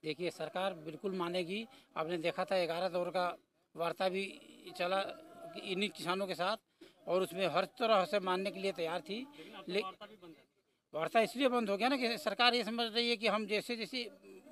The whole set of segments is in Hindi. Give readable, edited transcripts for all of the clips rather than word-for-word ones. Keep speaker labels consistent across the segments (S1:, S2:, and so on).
S1: देखिए, सरकार बिल्कुल मानेगी। आपने देखा था 11 दौर का वार्ता भी चला कि इन्हीं किसानों के साथ, और उसमें हर तरह से मानने के लिए तैयार थी। ले वार्ता इसलिए बंद हो गया ना कि सरकार ये समझ रही है कि हम जैसे जैसे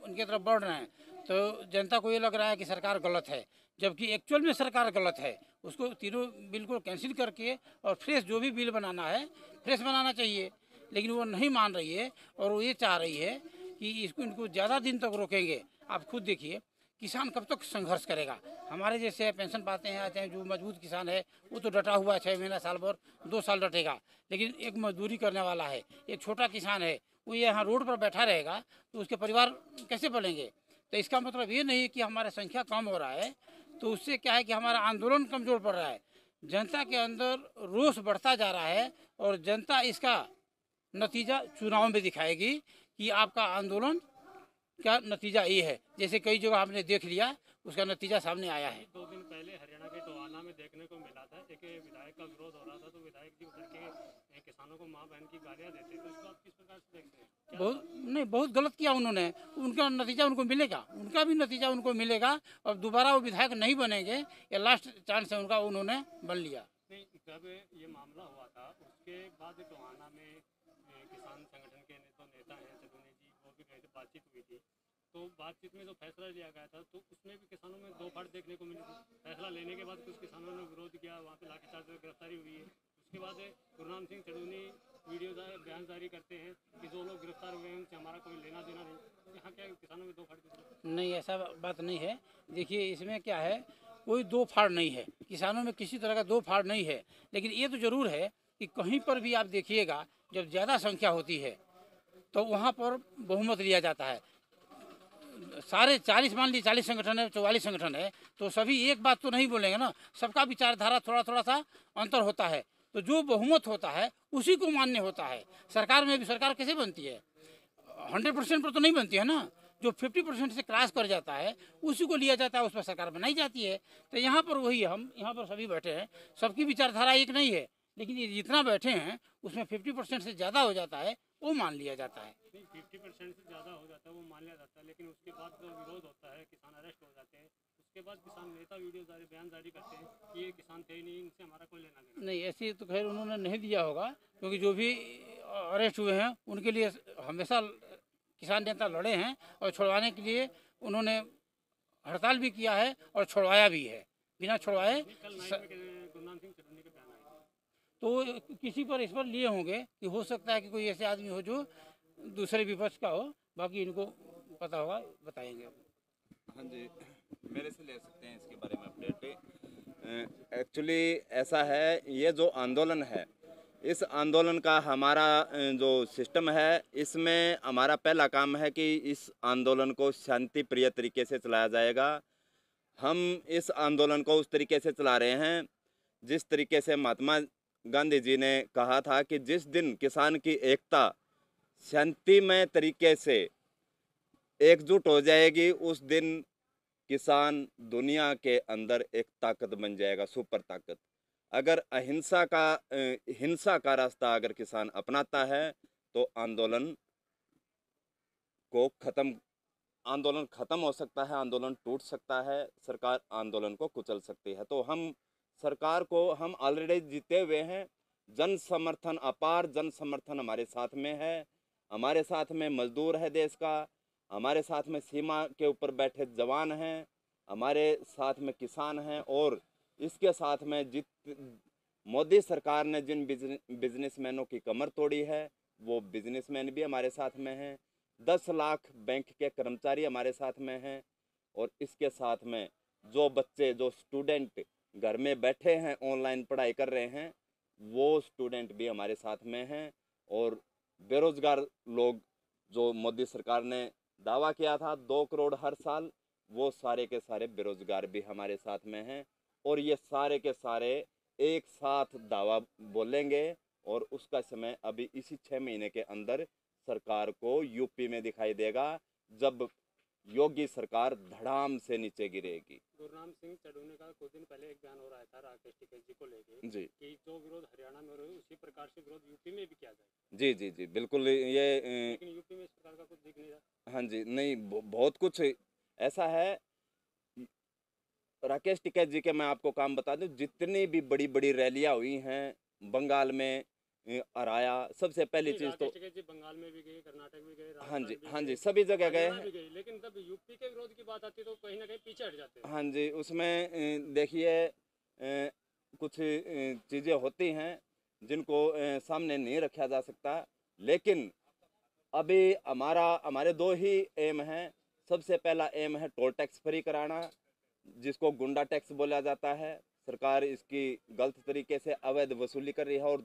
S1: उनकी तरफ बढ़ रहे हैं, तो जनता को ये लग रहा है कि सरकार गलत है, जबकि एक्चुअल में सरकार गलत है। उसको तीनों बिल को कैंसिल करके और फ्रेश जो भी बिल बनाना है फ्रेश बनाना चाहिए, लेकिन वो नहीं मान रही है। और वो ये चाह रही है कि इसको इनको ज़्यादा दिन तक रोकेंगे। आप खुद देखिए, किसान कब तक संघर्ष करेगा। हमारे जैसे पेंशन पाते हैं, चाहे जो मजबूत किसान है वो तो डटा हुआ है, 6 महीना साल भर 2 साल डटेगा। लेकिन एक मजदूरी करने वाला है, एक छोटा किसान है, वो यहाँ रोड पर बैठा रहेगा तो उसके परिवार कैसे पलेंगे। तो इसका मतलब ये नहीं है कि हमारा संख्या कम हो रहा है, तो उससे क्या है कि हमारा आंदोलन कमज़ोर पड़ रहा है। जनता के अंदर रोष बढ़ता जा रहा है, और जनता इसका नतीजा चुनाव में दिखाएगी कि आपका आंदोलन का नतीजा ये है। जैसे कई जगह आपने देख लिया, उसका नतीजा सामने आया है।
S2: 2 दिन पहले हरियाणा के टोहाना में देखने को मिला था, एक विधायक का विरोध हो रहा था, तो विधायक जी उतर के किसानों को माँ बहन की गालियां देते, तो इसको आप किस प्रकार से देखते हैं?
S1: बहुत नहीं, बहुत गलत किया उन्होंने। उनका नतीजा उनको मिलेगा, उनका भी नतीजा उनको मिलेगा, और दोबारा वो विधायक नहीं बनेंगे। ये लास्ट चांस है उनका, उन्होंने बन लिया।
S2: नहीं, जब ये मामला हुआ था उसके बाद टोहाना में किसान संगठन के नेता हैं चलूनी जी, वो भी गए थे, बातचीत हुई थी। तो बातचीत में जो फैसला लिया गया था, तो उसमें भी किसानों में दो फाड़ देखने को मिली थी। फैसला लेने के बाद कुछ किसानों ने विरोध किया, वहाँ पे लाठीचार्ज में गिरफ्तारी हुई है। उसके बाद गुरुनाम सिंह चढ़ूनी वीडियो बयान जारी करते हैं कि जो लोग गिरफ्तार हुए हैं उनसे हमारा कोई लेना देना नहीं। यहाँ क्या किसानों में दो फाड़
S1: नहीं, ऐसा बात नहीं है। देखिए, इसमें क्या है, कोई दो फाड़ नहीं है, किसानों में किसी तरह का दो फाड़ नहीं है। लेकिन ये तो ज़रूर है कि कहीं पर भी आप देखिएगा, जब ज़्यादा संख्या होती है तो वहाँ पर बहुमत लिया जाता है। सारे 40, मान लीजिए 40 संगठन है, 44 संगठन है, तो सभी एक बात तो नहीं बोलेंगे ना। सबका विचारधारा थोड़ा थोड़ा सा अंतर होता है, तो जो बहुमत होता है उसी को मान्य होता है। सरकार में भी सरकार कैसे बनती है, 100% पर तो नहीं बनती है ना। जो 50% से क्रॉस कर जाता है उसी को लिया जाता है, उस पर सरकार बनाई जाती है। तो यहाँ पर वही है, हम यहाँ पर सभी बैठे हैं, सबकी विचारधारा एक नहीं है, लेकिन ये जितना बैठे हैं उसमें 50% से ज़्यादा हो जाता है, वो मान लिया जाता है।
S2: 50% से ज़्यादा हो जाता है वो मान लिया जाता है, लेकिन उसके बाद जो विरोध होता है, किसान अरेस्ट हो जाते हैं, उसके बाद किसान नेता वीडियो बयान जारी करते हैं कि ये किसान थे ही नहीं, इनसे हमारा कोई लेना देना
S1: नहीं, ऐसी तो खैर उन्होंने नहीं दिया होगा, क्योंकि जो भी अरेस्ट हुए हैं उनके लिए हमेशा किसान नेता लड़े हैं, और छुड़वाने के लिए उन्होंने हड़ताल भी किया है और छुड़वाया भी है, बिना छुड़वाए।
S2: कल नाइट में गुरनाम सिंह चढ़ूनी के बयान आए।
S1: तो किसी पर इस पर लिए होंगे कि हो सकता है कि कोई ऐसे आदमी हो जो दूसरे विपक्ष का हो, बाकी इनको पता होगा, बताएंगे।
S3: हाँ जी, मेरे से ले सकते हैं इसके बारे में अपडेट। एक्चुअली ऐसा है, ये जो आंदोलन है, इस आंदोलन का हमारा जो सिस्टम है, इसमें हमारा पहला काम है कि इस आंदोलन को शांति प्रिय तरीके से चलाया जाएगा। हम इस आंदोलन को उस तरीके से चला रहे हैं जिस तरीके से महात्मा गांधी जी ने कहा था कि जिस दिन किसान की एकता शांतिमय तरीके से एकजुट हो जाएगी, उस दिन किसान दुनिया के अंदर एक ताकत बन जाएगा, सुपर ताकत। अगर हिंसा का रास्ता अगर किसान अपनाता है तो आंदोलन खत्म हो सकता है, आंदोलन टूट सकता है, सरकार आंदोलन को कुचल सकती है। तो हम सरकार को, हम ऑलरेडी जीते हुए हैं, जन समर्थन, अपार जन समर्थन हमारे साथ में है। हमारे साथ में मजदूर है देश का, हमारे साथ में सीमा के ऊपर बैठे जवान हैं, हमारे साथ में किसान हैं, और इसके साथ में मोदी सरकार ने जिन बिजनेसमैनों की कमर तोड़ी है, वो बिजनेसमैन भी हमारे साथ में हैं। 10 लाख बैंक के कर्मचारी हमारे साथ में हैं, और इसके साथ में जो बच्चे, जो स्टूडेंट घर में बैठे हैं, ऑनलाइन पढ़ाई कर रहे हैं, वो स्टूडेंट भी हमारे साथ में हैं। और बेरोजगार लोग, जो मोदी सरकार ने दावा किया था 2 करोड़ हर साल, वो सारे के सारे बेरोजगार भी हमारे साथ में हैं। और ये सारे के सारे एक साथ दावा बोलेंगे, और उसका समय अभी इसी 6 महीने के अंदर सरकार को यूपी में दिखाई देगा, जब योगी सरकार धड़ाम से नीचे गिरेगी।
S2: गुरनाम सिंह चढ़ूने का कुछ दिन पहले एक बयान हो रहा था राकेश टिकैत जी को लेके
S3: जी
S2: कि जो विरोध हरियाणा में हो रहा है उसी प्रकार से विरोध यूपी में भी किया जाए,
S3: जी जी जी बिल्कुल। ये
S2: लेकिन यूपी में इस प्रकार का कुछ दिख नहीं रहा।
S3: हाँ जी, नहीं बहुत कुछ ऐसा है। राकेश टिकैत जी के मैं आपको काम बता दूं, जितनी भी बड़ी बड़ी रैलियां हुई हैं बंगाल में, अराया, सबसे पहली
S2: नहीं,
S3: चीज तो
S2: राकेश टिकैत जी बंगाल में भी गए, कर्नाटक भी गए,
S3: हाँ
S2: राजस्थान
S3: जी
S2: भी
S3: हाँ
S2: गए,
S3: जी सभी जगह गए
S2: हरियाणा
S3: हैं।
S2: भी गए, लेकिन तब यूपी के विरोध की बात आती है तो कहीं ना कहीं पीछे हट जाते हैं।
S3: हाँ जी, उसमें देखिए कुछ चीज़ें होती हैं जिनको सामने नहीं रखा जा सकता, लेकिन अभी हमारे दो ही एम हैं। सबसे पहला एम है टोल टैक्स फ्री कराना, जिसको गुंडा टैक्स बोला जाता है। सरकार इसकी गलत तरीके से अवैध वसूली कर रही है। और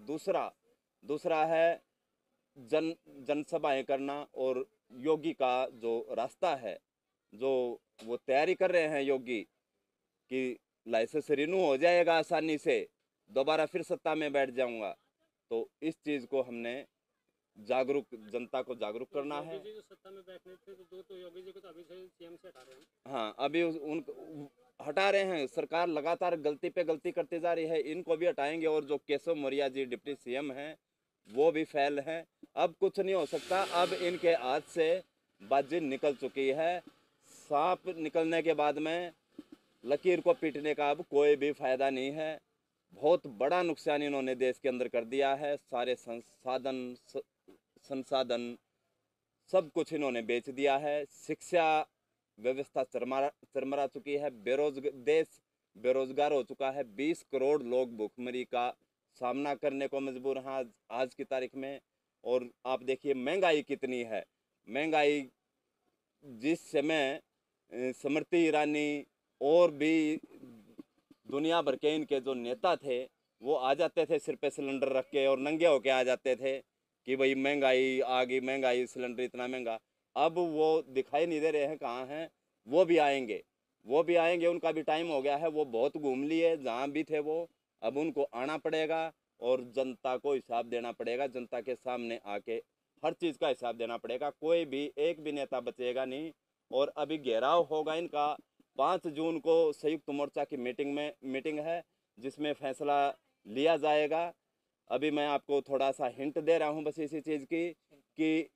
S3: दूसरा है जनसभाएं करना। और योगी का जो रास्ता है, जो वो तैयारी कर रहे हैं योगी कि लाइसेंस रिन्यू हो जाएगा आसानी से, दोबारा फिर सत्ता में बैठ जाऊंगा, तो इस चीज को हमने जनता को जागरूक करना है।
S2: योगी जी जो सत्ता में बैठने थे तो योगी जी को तो अभी से सीएम से हटा रहे हैं।
S3: हाँ, अभी उन हटा रहे हैं। सरकार लगातार गलती पे गलती करती जा रही है, इनको भी हटाएंगे। और जो केशव मौर्य जी डिप्टी सीएम हैं वो भी फेल हैं। अब कुछ नहीं हो सकता, अब इनके हाथ से बाजी निकल चुकी है। सांप निकलने के बाद में लकीर को पीटने का अब कोई भी फायदा नहीं है। बहुत बड़ा नुकसान इन्होंने देश के अंदर कर दिया है। सारे संसाधन सब कुछ इन्होंने बेच दिया है। शिक्षा व्यवस्था चरमरा चुकी है। देश बेरोजगार हो चुका है। 20 करोड़ लोग भूखमरी का सामना करने को मजबूर हैं आज की तारीख में। और आप देखिए महंगाई कितनी है। महंगाई जिस समय स्मृति ईरानी और भी दुनिया भर के इनके जो नेता थे वो आ जाते थे सिर पे सिलेंडर रख के और नंगे होके आ जाते थे कि भाई महंगाई आ गई, महंगाई, सिलेंडर इतना महंगा। अब वो दिखाई नहीं दे रहे हैं, कहाँ हैं। वो भी आएंगे, उनका भी टाइम हो गया है। वो बहुत घूम लिए जहाँ भी थे वो। अब उनको आना पड़ेगा और जनता को हिसाब देना पड़ेगा। जनता के सामने आके हर चीज़ का हिसाब देना पड़ेगा। कोई भी एक भी नेता बचेगा नहीं। और अभी घेराव होगा इनका। 5 जून को संयुक्त मोर्चा की मीटिंग है जिसमें फैसला लिया जाएगा। अभी मैं आपको थोड़ा सा हिंट दे रहा हूँ बस इसी चीज़ की कि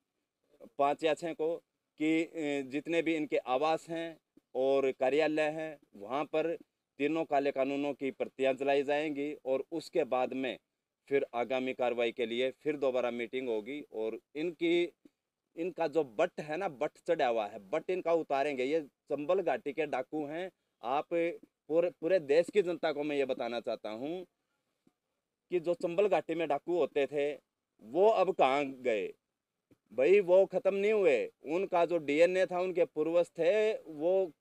S3: 5 या 6 को कि जितने भी इनके आवास हैं और कार्यालय हैं वहाँ पर तीनों काले कानूनों की प्रतियां जलाई जाएंगी। और उसके बाद में फिर आगामी कार्रवाई के लिए फिर दोबारा मीटिंग होगी। और इनका जो बट है ना, बट चढ़ा हुआ है, बट इनका उतारेंगे। ये चंबल घाटी के डाकू हैं। आप पूरे देश की जनता को मैं ये बताना चाहता हूँ कि जो चंबल घाटी में डाकू होते थे वो अब कहाँ गए भाई? वो खत्म नहीं हुए। उनका जो डीएनए था, उनके पूर्वज थे, वो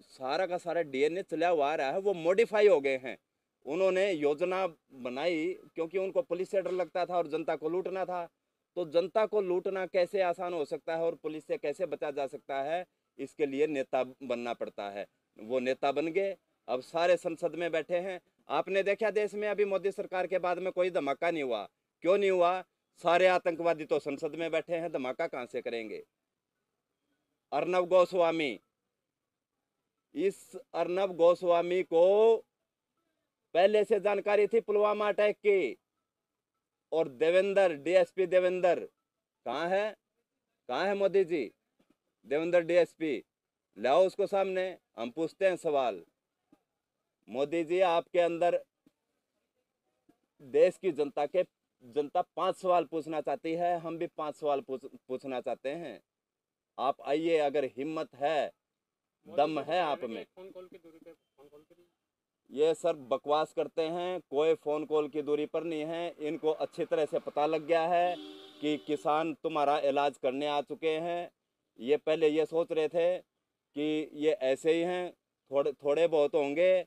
S3: सारा का सारा डीएनए चला हुआ आ रहा है। वो मॉडिफाई हो गए हैं। उन्होंने योजना बनाई क्योंकि उनको पुलिस से डर लगता था और जनता को लूटना था। तो जनता को लूटना कैसे आसान हो सकता है और पुलिस से कैसे बचा जा सकता है, इसके लिए नेता बनना पड़ता है। वो नेता बन गए, अब सारे संसद में बैठे हैं। आपने देखा देश में अभी मोदी सरकार के बाद में कोई धमाका नहीं हुआ। क्यों नहीं हुआ? सारे आतंकवादी तो संसद में बैठे हैं, धमाका कहां से करेंगे? अर्नब गोस्वामी, इस अर्नब गोस्वामी को पहले से जानकारी थी पुलवामा अटैक की। और देवेंद्र, डीएसपी देवेंद्र कहाँ है मोदी जी? देवेंद्र डीएसपी लाओ उसको सामने, हम पूछते हैं सवाल। मोदी जी, आपके अंदर देश की जनता 5 सवाल पूछना चाहती है। हम भी 5 सवाल पूछना चाहते हैं। आप आइए, अगर हिम्मत है, दम है आप में।
S2: फोन कॉल की दूरी पे फोन कॉल करिए।
S3: ये सर बकवास करते हैं, कोई फ़ोन कॉल की दूरी पर नहीं है। इनको अच्छी तरह से पता लग गया है कि किसान तुम्हारा इलाज करने आ चुके हैं। ये पहले ये सोच रहे थे कि ये ऐसे ही हैं, थोड़े बहुत होंगे,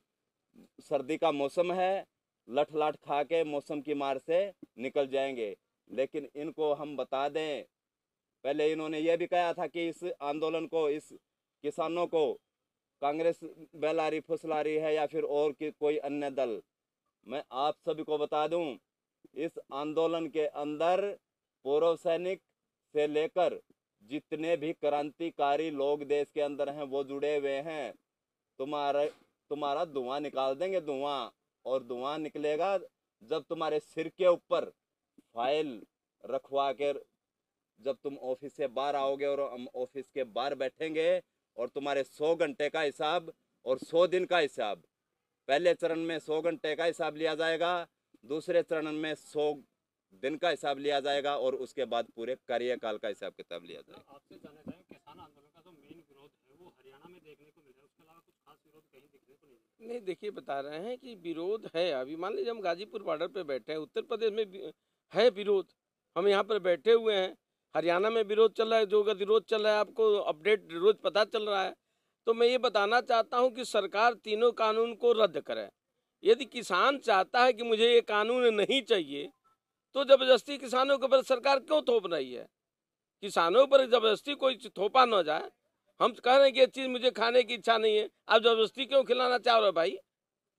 S3: सर्दी का मौसम है, लठ लाठ खा के मौसम की मार से निकल जाएंगे। लेकिन इनको हम बता दें, पहले इन्होंने ये भी कहा था कि इस आंदोलन को, इस किसानों को कांग्रेस बहला फुसला रही है या फिर और कोई अन्य दल। मैं आप सभी को बता दूं, इस आंदोलन के अंदर पूर्व सैनिक से लेकर जितने भी क्रांतिकारी लोग देश के अंदर हैं वो जुड़े हुए हैं। तुम्हारा धुआं निकाल देंगे, धुआं। और धुआं निकलेगा जब तुम्हारे सिर के ऊपर फाइल रखवा कर जब तुम ऑफिस से बाहर आओगे और हम ऑफिस के बाहर बैठेंगे और तुम्हारे 100 घंटे का हिसाब और 100 दिन का हिसाब, पहले चरण में 100 घंटे का हिसाब लिया जाएगा, दूसरे चरण में 100 दिन का हिसाब लिया जाएगा और उसके बाद पूरे कार्यकाल का हिसाब किताब लिया जाएगा।
S2: आपसे जानना चाहें, किसान आंदोलन का जो मेन विरोध है वो हरियाणा में देखने को मिल रहा है, उसके अलावा कुछ खास विरोध कहीं दिखने को नहीं मिल
S4: नहीं देखिए, बता रहे हैं कि विरोध है। अभी मान लीजिए हम गाजीपुर बॉर्डर पे बैठे हैं, उत्तर प्रदेश में है विरोध, हम यहाँ पर बैठे हुए हैं, हरियाणा में विरोध चल रहा है, जो गतिरोध चल रहा है आपको अपडेट रोज पता चल रहा है। तो मैं ये बताना चाहता हूँ कि सरकार तीनों कानून को रद्द करे। यदि किसान चाहता है कि मुझे ये कानून नहीं चाहिए तो जबरदस्ती किसानों के ऊपर सरकार क्यों थोप रही है? किसानों पर जबरदस्ती कोई थोपा न जाए। हम कह रहे हैं कि ये चीज़ मुझे खाने की इच्छा नहीं है, आप जबरदस्ती क्यों खिलाना चाह रहे हो भाई?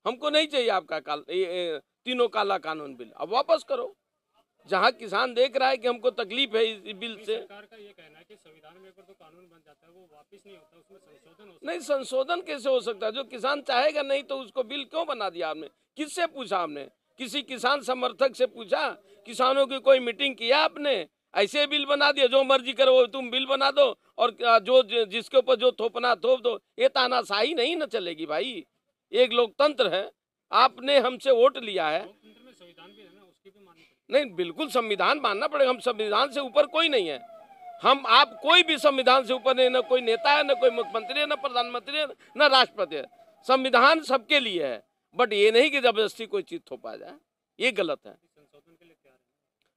S4: हमको नहीं चाहिए आपका तीनों काला कानून बिल, अब वापस करो। जहाँ किसान देख रहा है कि हमको तकलीफ है इस बिल से।
S2: सरकार का ये कहना है कि संविधान में अगर तो कानून बन जाता है वो वापस नहीं होता, उसमें संशोधन होता है।
S4: नहीं, संशोधन कैसे हो सकता है? जो किसान चाहेगा नहीं तो उसको बिल क्यों बना दिया आपने? किससे पूछा आपने? किसी किसान समर्थक से पूछा? किसानों की कोई मीटिंग किया आपने? ऐसे बिल बना दिया, जो मर्जी करो वो तुम बिल बना दो और जो जिसके ऊपर जो थोपना थोप दो। ये तानाशाही नहीं न चलेगी भाई, एक लोकतंत्र है, आपने हमसे वोट लिया है।
S2: लोकतंत्र में संविधान भी है ना, उसकी भी माननी पड़ेगी।
S4: नहीं, बिल्कुल संविधान मानना पड़ेगा, हम संविधान से ऊपर कोई नहीं है। हम आप कोई भी संविधान से ऊपर नहीं, ना कोई नेता है, ना कोई मुख्यमंत्री है, ना प्रधानमंत्री है, ना राष्ट्रपति है। संविधान सबके लिए है, बट ये नहीं कि जबरदस्ती कोई चीज थोपा जाए, ये गलत है।
S2: संशोधन के लिए तैयार है।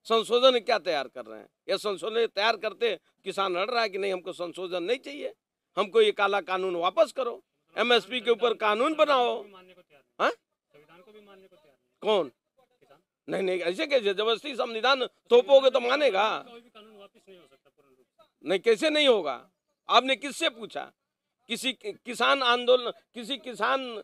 S4: संशोधन क्या तैयार कर रहे हैं? ये संशोधन तैयार करते किसान लड़ रहा है कि नहीं हमको संशोधन नहीं चाहिए, हमको ये काला कानून वापस करो, एमएसपी के ऊपर कानून बनाओ।
S2: मानने को तैयार
S4: हाँ?
S2: संविधान को भी मानने को तैयार नहीं
S4: कौन?
S2: किसान।
S4: नहीं नहीं, ऐसे कैसे जबरदस्ती संविधान थोपोगे तो मानेगा?
S2: कोई भी कानून वापस नहीं हो सकता पूर्ण रूप से।
S4: नहीं, कैसे नहीं होगा? आपने किससे पूछा? किसी किसान आंदोलन, किसी किसान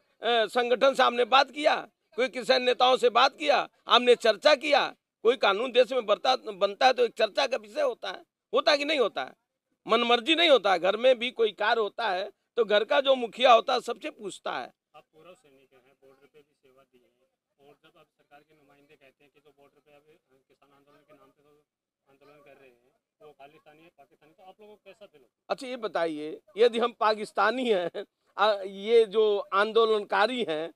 S4: संगठन से आपने बात किया? कोई किसान नेताओं से बात किया? आपने चर्चा किया? कोई कानून देश में बनता है तो एक चर्चा का विषय होता है कि नहीं होता है? मनमर्जी नहीं होता है। घर में भी कोई कार्य होता है तो घर का जो मुखिया होता है सबसे पूछता है।
S2: आप पूर्व सैनिक हैं, बॉर्डर पे भी सेवा दी है, और जब आप सरकार के नुमाइंदे कहते हैं कि जो बॉर्डर पे अब किसान आंदोलन के नाम पे जो आंदोलन कर रहे हैं वो खालिस्तानी है, पाकिस्तानी, तो आप लोगों को कैसा फील होता
S4: अच्छा ये बताइए, यदि हम पाकिस्तानी हैं, ये जो आंदोलनकारी हैं,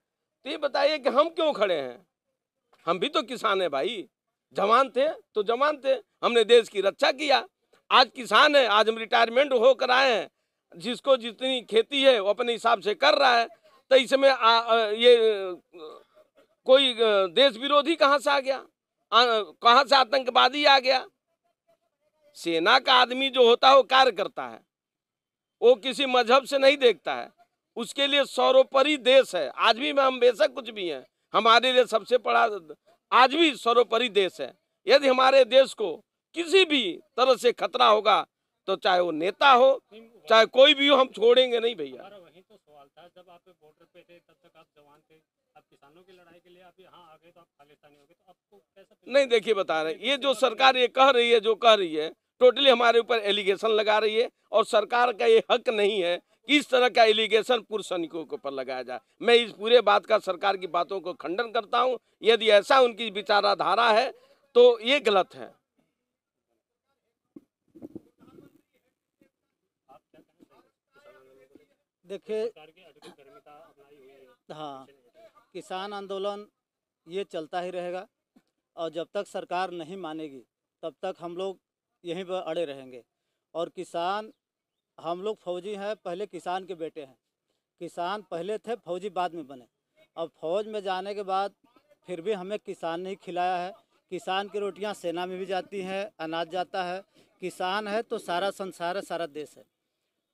S4: तो ये बताइए कि हम क्यों खड़े हैं? हम भी तो किसान हैं भाई, जवान थे तो जवान थे, हमने देश की रक्षा किया। आज किसान है, आज हम रिटायरमेंट होकर आए हैं, जिसको जितनी खेती है वो अपने हिसाब से कर रहा है। तो इसमें ये कोई देश विरोधी कहाँ से आ गया? कहाँ से आतंकवादी आ गया? सेना का आदमी जो होता है वो कार्य करता है, वो किसी मजहब से नहीं देखता है, उसके लिए सर्वोपरि देश है। आज भी हम बेशक कुछ भी हैं, हमारे लिए सबसे बड़ा आज भी सर्वोपरि देश है। यदि हमारे देश को किसी भी तरह से खतरा होगा तो चाहे वो नेता हो चाहे कोई भी हो, हम छोड़ेंगे नहीं भैया।
S2: हमारा वही तो सवाल था, जब आप बॉर्डर पे थे तब तक आप जवान थे, अब किसानों की लड़ाई के लिए आप यहाँ आ गए तो आप खालिस्तानी हो गए, तो आपको कैसा फील
S4: नहीं देखिए, बता रहे हैं, ये जो सरकार ये कह रही है, जो कह रही है, टोटली हमारे ऊपर एलिगेशन लगा रही है, और सरकार का ये हक नहीं है कि इस तरह का एलिगेशन पूर्व सैनिकों के ऊपर लगाया जाए। मैं इस पूरे बात का, सरकार की बातों को खंडन करता हूँ। यदि ऐसा उनकी विचारधारा है तो ये गलत है।
S5: देखिए,
S2: सरकार की अधिकृतता अपनाई हुई है?
S5: हाँ, किसान आंदोलन ये चलता ही रहेगा, और जब तक सरकार नहीं मानेगी तब तक हम लोग यहीं पर अड़े रहेंगे। और किसान, हम लोग फौजी हैं, पहले किसान के बेटे हैं। किसान पहले थे, फौजी बाद में बने। अब फौज में जाने के बाद फिर भी हमें किसान नहीं खिलाया है। किसान की रोटियां सेना में भी जाती हैं, अनाज जाता है। किसान है तो सारा संसार है, सारा देश है।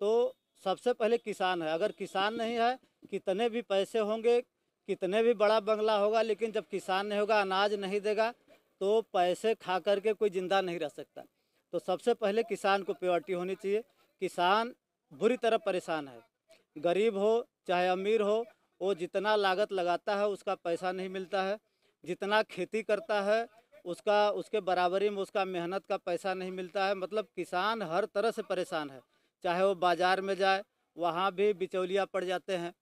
S5: तो सबसे पहले किसान है। अगर किसान नहीं है, कितने भी पैसे होंगे, कितने भी बड़ा बंगला होगा, लेकिन जब किसान नहीं होगा, अनाज नहीं देगा, तो पैसे खा करके कोई ज़िंदा नहीं रह सकता। तो सबसे पहले किसान को प्रायोरिटी होनी चाहिए। किसान बुरी तरह परेशान है, गरीब हो चाहे अमीर हो, वो जितना लागत लगाता है उसका पैसा नहीं मिलता है। जितना खेती करता है उसके बराबरी में उसका मेहनत का पैसा नहीं मिलता है। मतलब किसान हर तरह से परेशान है, चाहे वो बाज़ार में जाए वहाँ भी बिचौलिया पड़ जाते हैं,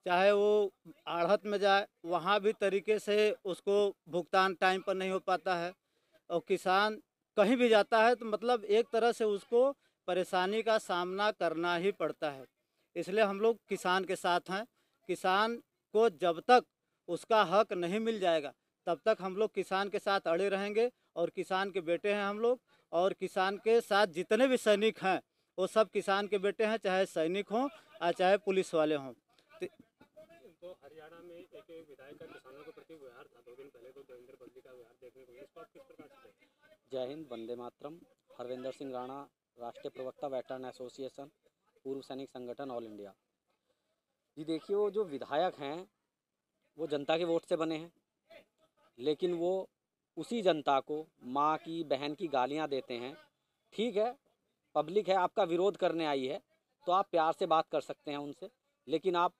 S5: चाहे वो आढ़त में जाए वहाँ भी तरीके से उसको भुगतान टाइम पर नहीं हो पाता है। और किसान कहीं भी जाता है तो मतलब एक तरह से उसको परेशानी का सामना करना ही पड़ता है। इसलिए हम लोग किसान के साथ हैं। किसान को जब तक उसका हक नहीं मिल जाएगा तब तक हम लोग किसान के साथ अड़े रहेंगे। और किसान के बेटे हैं हम लोग, और किसान के साथ जितने भी सैनिक हैं वो सब किसान के बेटे हैं, चाहे सैनिक हों और चाहे पुलिस वाले हों।
S2: तो हरियाणा में एक विधायक का किसानों के प्रति व्यवहार था 2 दिन पहले, तो देवेंद्र बल्ली का व्यवहार देखने को मिला, इसको आप किस प्रकार से देखते हैं?
S6: जय हिंद, वंदे मातरम। हरविंदर सिंह राणा, राष्ट्रीय प्रवक्ता वेटरन एसोसिएशन, पूर्व सैनिक संगठन ऑल इंडिया। जी देखिए, वो जो विधायक हैं वो जनता के वोट से बने हैं, लेकिन वो उसी जनता को माँ की बहन की गालियाँ देते हैं। ठीक है, पब्लिक है, आपका विरोध करने आई है तो आप प्यार से बात कर सकते हैं उनसे, लेकिन आप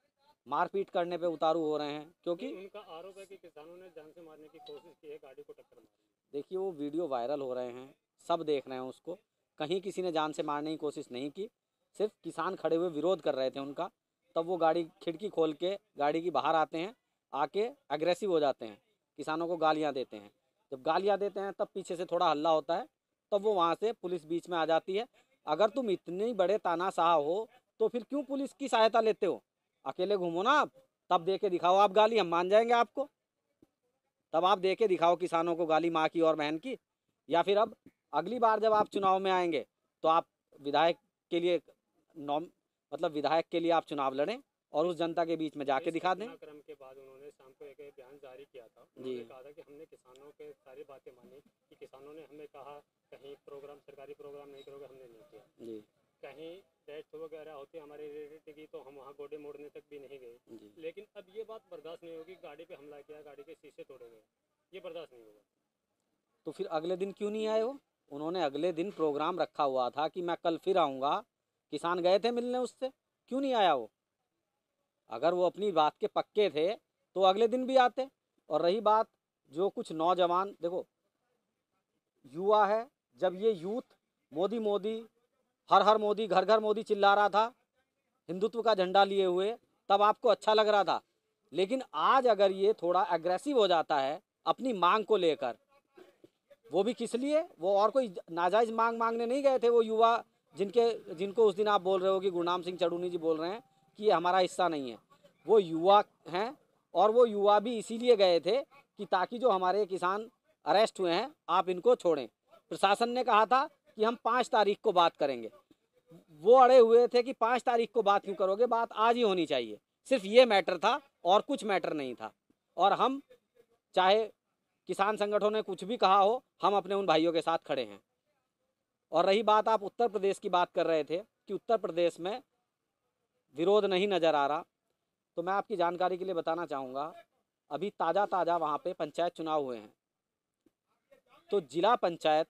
S6: मारपीट करने पे उतारू हो रहे हैं। क्योंकि
S2: उनका आरोप है कि किसानों ने जान से मारने की कोशिश की है, गाड़ी को टक्कर मारी।
S6: देखिए, वो वीडियो वायरल हो रहे हैं, सब देख रहे हैं उसको। कहीं किसी ने जान से मारने की कोशिश नहीं की, सिर्फ किसान खड़े हुए विरोध कर रहे थे उनका। तब वो गाड़ी खिड़की खोल के गाड़ी की बाहर आते हैं, आके एग्रेसिव हो जाते हैं, किसानों को गालियां देते हैं। जब गालियां देते हैं तब पीछे से थोड़ा हल्ला होता है, तब वो वहाँ से पुलिस बीच में आ जाती है। अगर तुम इतने बड़े तानाशाह हो तो फिर क्यों पुलिस की सहायता लेते हो? अकेले घूमो ना आप, तब दे के दिखाओ आप गाली, हम मान जाएंगे आपको। तब आप दे के दिखाओ किसानों को गाली, माँ की और बहन की। या फिर अब अगली बार जब आप चुनाव में आएंगे तो आप विधायक के लिए विधायक के लिए आप चुनाव लड़ें और उस जनता के बीच में जाके दिखा दें।
S2: क्रम के बाद उन्होंने शाम को एक बयान जारी किया था, उन्होंने कहा था कि हमने किसानों के सारी बातें मानी, कि किसानों ने हमें कहा कहीं प्रोग्राम, सरकारी प्रोग्राम नहीं करोगे, हमने नहीं किया।
S6: जी,
S2: कहीं डेथ वगैरह होती हमारी रिलेटिव की तो हम वहाँ गोडे मोड़ने तक भी नहीं गए।
S6: जी।
S2: लेकिन अब ये बात बर्दाश्त नहीं होगी, गाड़ी पे हमला किया, गाड़ी के शीशे तोड़े गए, ये बर्दाश्त नहीं होगा।
S6: तो फिर अगले दिन क्यों नहीं आए हो? उन्होंने अगले दिन प्रोग्राम रखा हुआ था कि मैं कल फिर आऊँगा। किसान गए थे मिलने उससे, क्यों नहीं आया वो? अगर वो अपनी बात के पक्के थे तो अगले दिन भी आते। और रही बात जो कुछ नौजवान, देखो युवा है, जब ये यूथ मोदी मोदी, हर हर मोदी, घर घर मोदी चिल्ला रहा था हिंदुत्व का झंडा लिए हुए, तब आपको अच्छा लग रहा था। लेकिन आज अगर ये थोड़ा एग्रेसिव हो जाता है अपनी मांग को लेकर, वो भी किस लिए? वो और कोई नाजायज मांग मांगने नहीं गए थे। वो युवा जिनको उस दिन आप बोल रहे हो कि गुरनाम सिंह चढ़ूनी जी बोल रहे हैं कि ये हमारा हिस्सा नहीं है, वो युवा हैं। और वो युवा भी इसीलिए गए थे कि ताकि जो हमारे किसान अरेस्ट हुए हैं आप इनको छोड़ें। प्रशासन ने कहा था कि हम 5 तारीख को बात करेंगे, वो अड़े हुए थे कि 5 तारीख को बात क्यों करोगे, बात आज ही होनी चाहिए। सिर्फ ये मैटर था और कुछ मैटर नहीं था। और हम चाहे किसान संगठनों ने कुछ भी कहा हो, हम अपने उन भाइयों के साथ खड़े हैं। और रही बात, आप उत्तर प्रदेश की बात कर रहे थे कि उत्तर प्रदेश में विरोध नहीं नज़र आ रहा, तो मैं आपकी जानकारी के लिए बताना चाहूँगा, अभी ताज़ा वहाँ पे पंचायत चुनाव हुए हैं। तो जिला पंचायत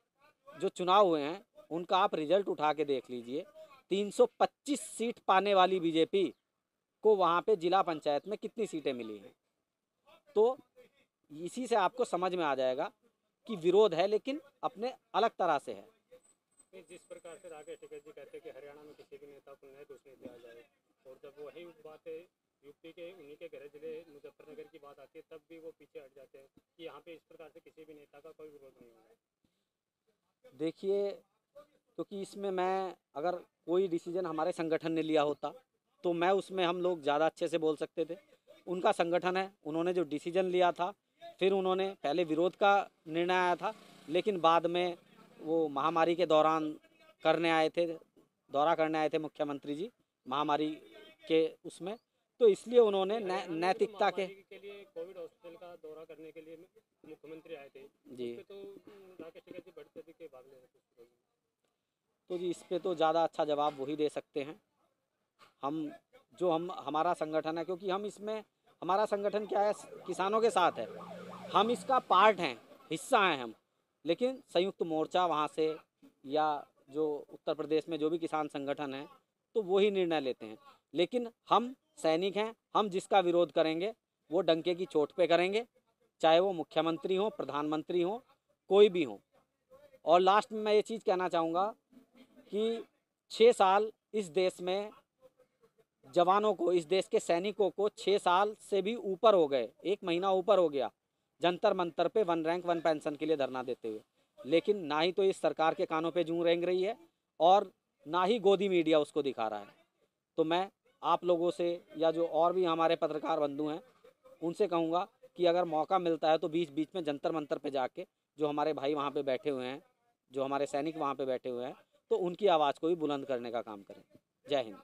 S6: जो चुनाव हुए हैं उनका आप रिजल्ट उठा के देख लीजिए। 325 सीट पाने वाली बीजेपी को वहाँ पे जिला पंचायत में कितनी सीटें मिली हैं। तो इसी से आपको समझ में आ जाएगा कि विरोध है, लेकिन अपने अलग तरह से है।
S2: जिस प्रकार से राकेश टिकैत जी कहते हैं कि हरियाणा में किसी भी नेता को नए दूसरे दिया जाए, और जब वही बात यूपी के उन्हीं के गृह जिले मुजफ्फरनगर की बात आती है तब भी वो पीछे हट जाते हैं कि यहाँ पे इस प्रकार से किसी भी नेता का कोई विरोध नहीं होगा।
S6: देखिए, क्योंकि इसमें मैं अगर कोई डिसीजन हमारे संगठन ने लिया होता तो मैं उसमें हम लोग ज़्यादा अच्छे से बोल सकते थे। उनका संगठन है, उन्होंने जो डिसीजन लिया था, फिर उन्होंने पहले विरोध का निर्णय आया था, लेकिन बाद में वो महामारी के दौरान दौरा करने आए थे मुख्यमंत्री जी महामारी के उसमें, तो इसलिए उन्होंने नैतिकता के
S2: लिए कोविड हॉस्पिटल का दौरा करने के लिए मुख्यमंत्री आए थे
S6: जी।
S2: तो राकेश टिकैत जी बढ़ चढ़ के भाग ले रहे थे।
S6: तो जी इस पे तो ज़्यादा अच्छा जवाब वही दे सकते हैं। हमारा संगठन है, क्योंकि हम इसमें, हमारा संगठन क्या है, किसानों के साथ है, हम इसका पार्ट हैं, हिस्सा हैं हम। लेकिन संयुक्त मोर्चा वहाँ से या जो उत्तर प्रदेश में जो भी किसान संगठन है तो वो ही निर्णय लेते हैं। लेकिन हम सैनिक हैं, हम जिसका विरोध करेंगे वो डंके की चोट पे करेंगे, चाहे वो मुख्यमंत्री हो, प्रधानमंत्री हो, कोई भी हो। और लास्ट में मैं ये चीज़ कहना चाहूँगा कि 6 साल इस देश में जवानों को, इस देश के सैनिकों को 6 साल से भी ऊपर हो गए, 1 महीना ऊपर हो गया जंतर मंतर पे 1 रैंक 1 पेंशन के लिए धरना देते हुए, लेकिन ना ही तो इस सरकार के कानों पे जूं रेंग रही है और ना ही गोदी मीडिया उसको दिखा रहा है। तो मैं आप लोगों से या जो और भी हमारे पत्रकार बंधु हैं उनसे कहूँगा कि अगर मौका मिलता है तो बीच बीच में जंतर मंतर पे जाके जो हमारे भाई वहाँ पे बैठे हुए हैं, जो हमारे सैनिक वहाँ पे बैठे हुए हैं, तो उनकी आवाज़ को भी बुलंद करने का काम करें। जय हिंद।